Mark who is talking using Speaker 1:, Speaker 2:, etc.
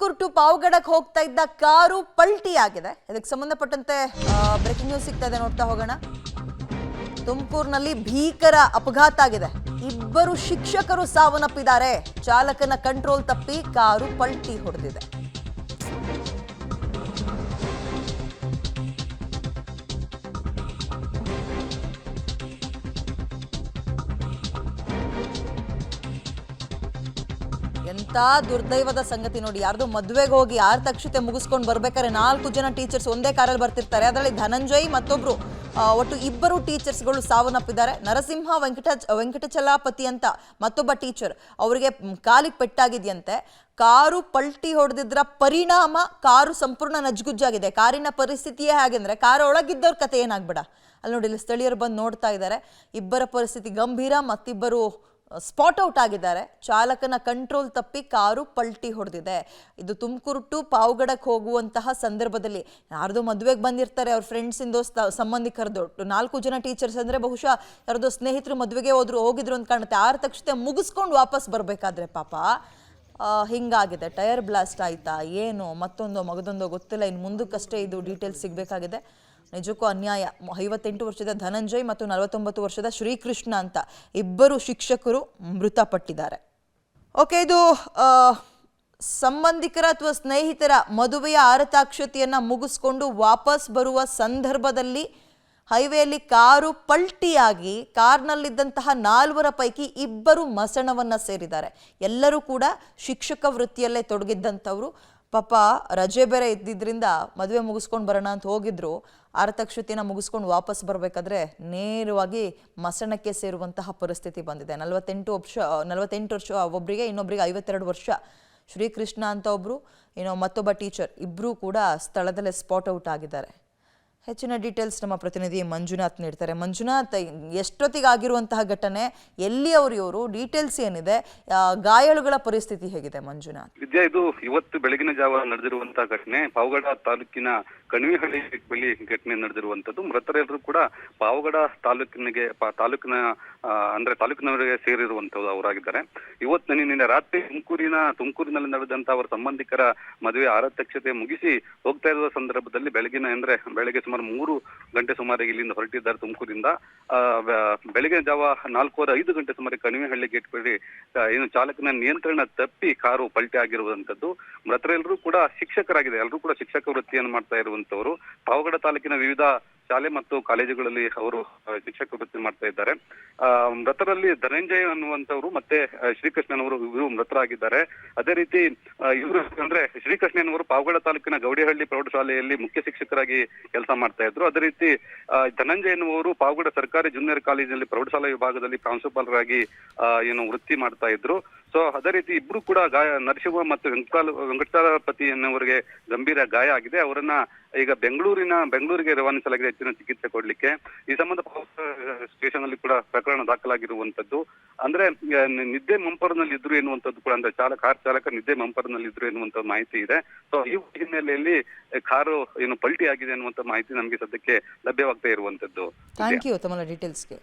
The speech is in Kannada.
Speaker 1: ತುಮಕೂರು ಟು ಪಾವಗಡಕ್ಕೆ ಹೋಗ್ತಾ ಇದ್ದ ಕಾರು ಪಲ್ಟಿ ಆಗಿದೆ. ಇದಕ್ಕೆ ಸಂಬಂಧಪಟ್ಟಂತೆ ಬ್ರೇಕಿಂಗ್ ನ್ಯೂಸ್ ಸಿಗ್ತಾ ಇದೆ, ನೋಡ್ತಾ ಹೋಗೋಣ. ತುಮಕೂರಿನಲ್ಲಿ ಭೀಕರ ಅಪಘಾತ ಆಗಿದೆ. ಇಬ್ಬರು ಶಿಕ್ಷಕರು ಸಾವನ್ನಪ್ಪಿದ್ದಾರೆ. ಚಾಲಕನ ಕಂಟ್ರೋಲ್ ತಪ್ಪಿ ಕಾರು ಪಲ್ಟಿ ಹೊಡೆದಿದೆ. ಎಂತ ದುರ್ದೈವದ ಸಂಗತಿ ನೋಡಿ. ಯಾರ್ದು ಮದುವೆಗೆ ಹೋಗಿ ಆರ್ತಕ್ಷತೆ ಮುಗಿಸ್ಕೊಂಡು ಬರ್ಬೇಕಾದ್ರೆ 4 ಜನ ಟೀಚರ್ಸ್ ಒಂದೇ ಕಾರಲ್ಲಿ ಬರ್ತಿರ್ತಾರೆ. ಅದರಲ್ಲಿ ಧನಂಜಯ್ ಮತ್ತೊಬ್ರು ಒಟ್ಟು ಇಬ್ಬರು ಟೀಚರ್ಸ್ಗಳು ಸಾವನ್ನಪ್ಪಿದ್ದಾರೆ. ನರಸಿಂಹ ವೆಂಕಟಚಲಾಪತಿ ಅಂತ ಮತ್ತೊಬ್ಬ ಟೀಚರ್, ಅವರಿಗೆ ಕಾಲಿಗೆ ಪೆಟ್ಟಾಗಿದೆಯಂತೆ. ಕಾರು ಪಲ್ಟಿ ಹೊಡೆದಿದ್ರ ಪರಿಣಾಮ ಕಾರು ಸಂಪೂರ್ಣ ನಜ್ಗುಜ್ಜಾಗಿದೆ. ಕಾರಿನ ಪರಿಸ್ಥಿತಿಯೇ ಹಾಗೆಂದ್ರೆ ಕಾರು ಒಳಗಿದ್ದವ್ರ ಕತೆ ಏನಾಗ್ಬೇಡ. ಅಲ್ಲಿ ನೋಡಿ, ಇಲ್ಲಿ ಸ್ಥಳೀಯರು ಬಂದು ನೋಡ್ತಾ ಇದ್ದಾರೆ. ಇಬ್ಬರ ಪರಿಸ್ಥಿತಿ ಗಂಭೀರ, ಮತ್ತಿಬ್ಬರು ಸ್ಪಾಟ್ ಔಟ್ ಆಗಿದ್ದಾರೆ. ಚಾಲಕನ ಕಂಟ್ರೋಲ್ ತಪ್ಪಿ ಕಾರು ಪಲ್ಟಿ ಹೊಡೆದಿದೆ. ಇದು ತುಮಕೂರು ಟು ಪಾವಗಡಕ್ಕೆ ಹೋಗುವಂತಹ ಸಂದರ್ಭದಲ್ಲಿ ಯಾರ್ದೋ ಮದುವೆಗೆ ಬಂದಿರ್ತಾರೆ, ಅವ್ರ ಫ್ರೆಂಡ್ಸಿಂದು ಸಂಬಂಧಿಕರದು. 4 ಜನ ಟೀಚರ್ಸ್ ಅಂದರೆ ಬಹುಶಃ ಯಾರ್ದೋ ಸ್ನೇಹಿತರು ಮದುವೆಗೆ ಹೋಗಿದ್ರು ಅಂತ ಕಾಣುತ್ತೆ. ಆರ್ತಕ್ಷತೆ ಮುಗಿಸ್ಕೊಂಡು ವಾಪಸ್ ಬರಬೇಕಾದ್ರೆ ಪಾಪ ಹಿಂಗಾಗಿದೆ. ಟೈರ್ ಬ್ಲಾಸ್ಟ್ ಆಯ್ತಾ ಏನು ಮತ್ತೊಂದು ಮಗದೊಂದೋ ಗೊತ್ತಿಲ್ಲ. ಇನ್ನು ಮುಂದಕ್ಕಷ್ಟೇ ಇದು ಡೀಟೇಲ್ಸ್ ಸಿಗಬೇಕಾಗಿದೆ. ನಿಜಕ್ಕೂ ಅನ್ಯಾಯ. 58 ವರ್ಷದ ಧನಂಜಯ್ ಮತ್ತು 49 ವರ್ಷದ ಶ್ರೀಕೃಷ್ಣ ಅಂತ ಇಬ್ಬರು ಶಿಕ್ಷಕರು ಮೃತಪಟ್ಟಿದ್ದಾರೆ. ಓಕೆ, ಇದು ಸಂಬಂಧಿಕರ ಅಥವಾ ಸ್ನೇಹಿತರ ಮದುವೆಯ ಆರತಾಕ್ಷತೆಯನ್ನು ಮುಗಿಸ್ಕೊಂಡು ವಾಪಸ್ ಬರುವ ಸಂದರ್ಭದಲ್ಲಿ ಹೈವೇಯಲ್ಲಿ ಕಾರು ಪಲ್ಟಿಯಾಗಿ ಕಾರ್ನಲ್ಲಿದ್ದಂತಹ 4 ಪೈಕಿ ಇಬ್ಬರು ಮಸಣವನ್ನು ಸೇರಿದ್ದಾರೆ. ಎಲ್ಲರೂ ಕೂಡ ಶಿಕ್ಷಕ ವೃತ್ತಿಯಲ್ಲೇ ತೊಡಗಿದ್ದಂಥವ್ರು. ಪಾಪ ರಜೆ ಬೇರೆ ಇದ್ದಿದ್ದರಿಂದ ಮದುವೆ ಮುಗಿಸ್ಕೊಂಡು ಬರೋಣ ಅಂತ ಹೋಗಿದ್ರು. ಆರತಕ್ಷತೆನ ಮುಗಿಸ್ಕೊಂಡು ವಾಪಸ್ ಬರಬೇಕಾದ್ರೆ ನೇರವಾಗಿ ಮಸಣಕ್ಕೆ ಸೇರುವಂತಹ ಪರಿಸ್ಥಿತಿ ಬಂದಿದೆ. 48 ವರ್ಷ ಒಬ್ಬರಿಗೆ, ಇನ್ನೊಬ್ಬರಿಗೆ 52 ವರ್ಷ. ಶ್ರೀಕೃಷ್ಣ ಅಂತ ಒಬ್ಬರು, ಮತ್ತೊಬ್ಬ ಟೀಚರ್, ಇಬ್ಬರೂ ಕೂಡ ಸ್ಥಳದಲ್ಲೇ ಸ್ಪಾಟ್ ಔಟ್ ಆಗಿದ್ದಾರೆ. ಹೆಚ್ಚಿನ ಡೀಟೇಲ್ಸ್ ನಮ್ಮ ಪ್ರತಿನಿಧಿ ಮಂಜುನಾಥ್ ನೀಡ್ತಾರೆ. ಮಂಜುನಾಥ್, ಎಷ್ಟೊತ್ತಿಗೆ ಆಗಿರುವಂತಹ ಘಟನೆ, ಎಲ್ಲಿ ಇವರು, ಡೀಟೇಲ್ಸ್ ಏನಿದೆ, ಗಾಯಾಳುಗಳ ಪರಿಸ್ಥಿತಿ ಹೇಗಿದೆ ಮಂಜುನಾಥ್?
Speaker 2: ವಿದ್ಯಾ, ಇದು ಇವತ್ತು ಬೆಳಗಿನ ಜಾವ ನಡೆದಿರುವಂತಹ ಘಟನೆ. ಪಾವಗಡ ತಾಲೂಕಿನ ಕಣಿವೆಹಳ್ಳಿ ಬಳಿ ಘಟನೆ ನಡೆದಿರುವಂತದ್ದು. ಮೃತರೆಲ್ಲರೂ ಕೂಡ ಪಾವಗಡ ತಾಲೂಕಿನವರಿಗೆ ಸೇರಿರುವಂತದ್ದು ಅವರಾಗಿದ್ದಾರೆ. ಇವತ್ತು ನಿನ್ನೆ ರಾತ್ರಿ ತುಮಕೂರಿನಲ್ಲಿ ನಡೆದಂತಹ ಅವರ ಸಂಬಂಧಿಕರ ಮದುವೆ ಆರತಕ್ಷತೆ ಮುಗಿಸಿ ಹೋಗ್ತಾ ಇರುವ ಸಂದರ್ಭದಲ್ಲಿ ಬೆಳಗ್ಗೆ ಸುಮಾರು 3 ಗಂಟೆ ಸುಮಾರಿಗೆ ಇಲ್ಲಿಂದ ಹೊರಟಿದ್ದಾರೆ ತುಮಕೂರಿಂದ. ಬೆಳಗ್ಗೆ ಜಾವ 4:05 ಗಂಟೆ ಸುಮಾರು ಕಣಿವೆಹಳ್ಳಿ ಗೇಟ್ ಬಳಿ ಚಾಲಕನ ನಿಯಂತ್ರಣ ತಪ್ಪಿ ಕಾರು ಪಲ್ಟಿ ಆಗಿರುವಂತದ್ದು. ಮೃತರೆಲ್ಲರೂ ಕೂಡ ಶಿಕ್ಷಕರಾಗಿದೆ. ಎಲ್ಲರೂ ಕೂಡ ಶಿಕ್ಷಕ ವೃತ್ತಿಯನ್ನು ಮಾಡ್ತಾ ಇರುವಂತವರು. ಪಾವಗಡ ತಾಲೂಕಿನ ವಿವಿಧ ಶಾಲೆ ಮತ್ತು ಕಾಲೇಜುಗಳಲ್ಲಿ ಅವರು ಶಿಕ್ಷಕ ವೃತ್ತಿ ಮಾಡ್ತಾ ಇದ್ದಾರೆ. ಮೃತರಲ್ಲಿ ಧನಂಜಯ್ ಅನ್ನುವಂಥವ್ರು ಮತ್ತೆ ಶ್ರೀಕೃಷ್ಣನವರು ಇವರು ಮೃತರಾಗಿದ್ದಾರೆ. ಅದೇ ರೀತಿ ಇವರು ಅಂದ್ರೆ ಶ್ರೀಕೃಷ್ಣನವರು ಪಾವಗಡ ತಾಲೂಕಿನ ಗೌಡಿಹಳ್ಳಿ ಪ್ರೌಢಶಾಲೆಯಲ್ಲಿ ಮುಖ್ಯ ಶಿಕ್ಷಕರಾಗಿ ಕೆಲಸ ಮಾಡ್ತಾ ಇದ್ರು. ಅದೇ ರೀತಿ ಧನಂಜಯ್ ಎನ್ನುವರು ಪಾವಗಡ ಸರ್ಕಾರಿ ಜೂನಿಯರ್ ಕಾಲೇಜಿನಲ್ಲಿ ಪ್ರೌಢಶಾಲಾ ವಿಭಾಗದಲ್ಲಿ ಪ್ರಾಂಶುಪಾಲರಾಗಿ ವೃತ್ತಿ ಮಾಡ್ತಾ ಇದ್ರು. ಸೊ ಅದೇ ರೀತಿ ಇಬ್ರು ಕೂಡ ನರಸಿಂಹ ಮತ್ತು ವೆಂಕಟಚಲಾಪತಿ ಎನ್ನುವರಿಗೆ ಗಂಭೀರ ಗಾಯ ಆಗಿದೆ. ಅವರನ್ನ ಈಗ ಬೆಂಗಳೂರಿಗೆ ರವಾನಿಸಲಾಗಿದೆ ಹೆಚ್ಚಿನ ಚಿಕಿತ್ಸೆ ಕೊಡ್ಲಿಕ್ಕೆ. ಈ ಸಂಬಂಧ ಸ್ಟೇಷನ್ ಅಲ್ಲಿ ಕೂಡ ಪ್ರಕರಣ ದಾಖಲಾಗಿರುವಂತದ್ದು. ಅಂದ್ರೆ ನಿದ್ದೆ ಮಂಪರ್ನಲ್ಲಿ ಇದ್ರು ಎನ್ನುವಂಥದ್ದು ಕೂಡ, ಅಂದ್ರೆ ಕಾರ್ ಚಾಲಕ ನಿದ್ದೆ ಮಂಪರ್ನಲ್ಲಿ ಇದ್ರು ಎನ್ನುವಂತ ಮಾಹಿತಿ ಇದೆ. ಸೊ ಈ ಹಿನ್ನೆಲೆಯಲ್ಲಿ ಕಾರು ಪಲ್ಟಿ ಆಗಿದೆ ಅನ್ನುವಂತ ಮಾಹಿತಿ ನಮಗೆ ಸದ್ಯಕ್ಕೆ ಲಭ್ಯವಾಗ್ತಾ ಇರುವಂತದ್ದು.
Speaker 1: ಥ್ಯಾಂಕ್ ಯು ತಮ್ಮ ಡೀಟೇಲ್ಸ್ಗೆ.